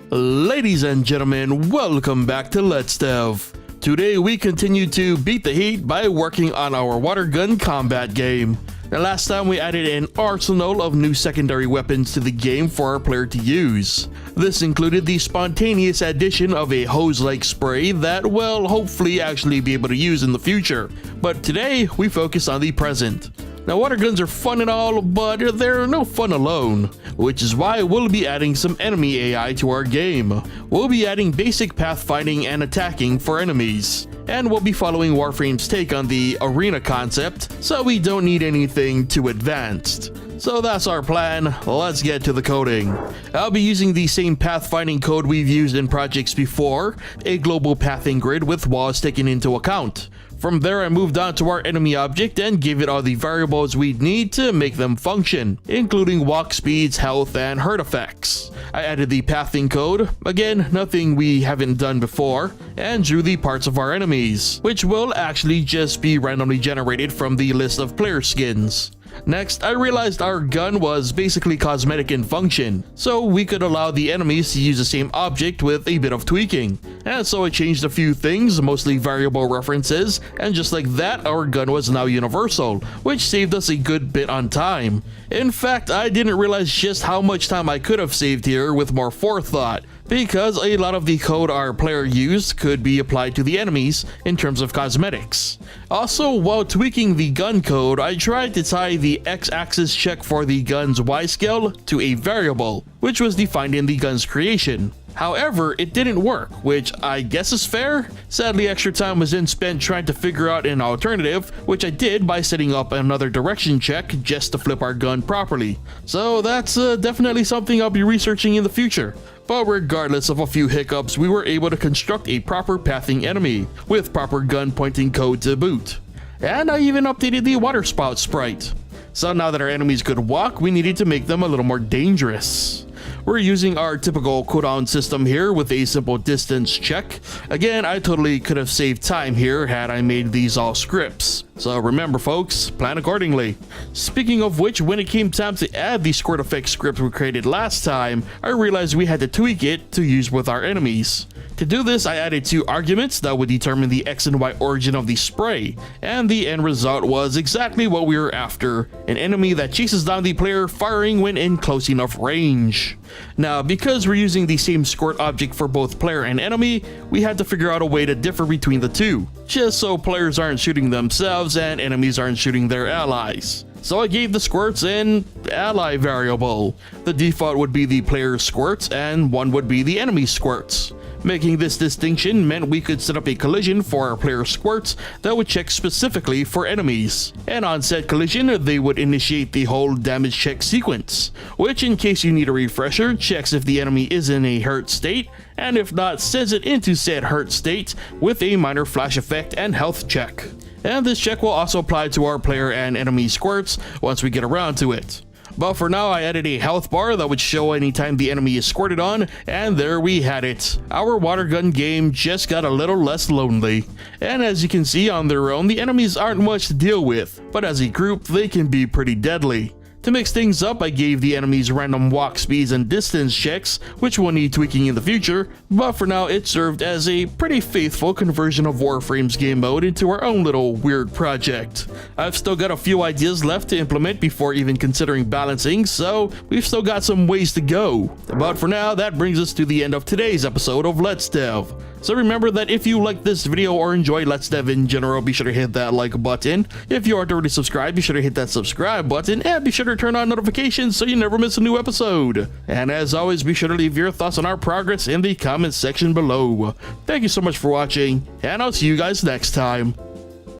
Ladies and gentlemen, welcome back to Let's Dev. Today we continue to beat the heat by working on our water gun combat game. Now last time we added an arsenal of new secondary weapons to the game for our player to use. This included the spontaneous addition of a hose-like spray that we'll hopefully actually be able to use in the future. But today we focus on the present. Now water guns are fun and all, but they're no fun alone, which is why we'll be adding some enemy AI to our game. We'll be adding basic pathfinding and attacking for enemies, and we'll be following Warframe's take on the arena concept, so we don't need anything too advanced. So that's our plan, let's get to the coding. I'll be using the same pathfinding code we've used in projects before, a global pathing grid with walls taken into account. From there I moved on to our enemy object and gave it all the variables we'd need to make them function, including walk speeds, health, and hurt effects. I added the pathing code, again nothing we haven't done before, and drew the parts of our enemies, which will actually just be randomly generated from the list of player skins. Next, I realized our gun was basically cosmetic in function, so we could allow the enemies to use the same object with a bit of tweaking. And so I changed a few things, mostly variable references, and just like that, our gun was now universal, which saved us a good bit on time. In fact, I didn't realize just how much time I could have saved here with more forethought, because a lot of the code our player used could be applied to the enemies in terms of cosmetics. Also, while tweaking the gun code, I tried to tie the x-axis check for the gun's y-scale to a variable, which was defined in the gun's creation. However, it didn't work, which I guess is fair. Sadly, extra time was then spent trying to figure out an alternative, which I did by setting up another direction check just to flip our gun properly. So that's definitely something I'll be researching in the future. But regardless of a few hiccups, we were able to construct a proper pathing enemy, with proper gun pointing code to boot. And I even updated the water spout sprite. So now that our enemies could walk, we needed to make them a little more dangerous. We're using our typical cooldown system here with a simple distance check. Again, I totally could have saved time here had I made these all scripts. So remember folks, plan accordingly. Speaking of which, when it came time to add the squirt effect script we created last time, I realized we had to tweak it to use with our enemies. To do this, I added two arguments that would determine the X and Y origin of the spray, and the end result was exactly what we were after, an enemy that chases down the player firing when in close enough range. Now, because we're using the same squirt object for both player and enemy, we had to figure out a way to differ between the two, just so players aren't shooting themselves and enemies aren't shooting their allies. So I gave the squirts an ally variable. The default would be the player's squirts and one would be the enemy's squirts. Making this distinction meant we could set up a collision for our player squirts that would check specifically for enemies. And on said collision, they would initiate the whole damage check sequence, which in case you need a refresher, checks if the enemy is in a hurt state, and if not, sends it into said hurt state with a minor flash effect and health check. And this check will also apply to our player and enemy squirts once we get around to it. But for now, I added a health bar that would show anytime the enemy is squirted on, and there we had it. Our water gun game just got a little less lonely. And as you can see on their own, the enemies aren't much to deal with, but as a group, they can be pretty deadly. To mix things up, I gave the enemies random walk speeds and distance checks, which will need tweaking in the future, but for now it served as a pretty faithful conversion of Warframe's game mode into our own little weird project. I've still got a few ideas left to implement before even considering balancing, so we've still got some ways to go. But for now, that brings us to the end of today's episode of Let's Dev. So remember that if you like this video or enjoy Let's Dev in general, be sure to hit that like button. If you aren't already subscribed, be sure to hit that subscribe button, and be sure to turn on notifications so you never miss a new episode. And as always, be sure to leave your thoughts on our progress in the comments section below. Thank you so much for watching, and I'll see you guys next time.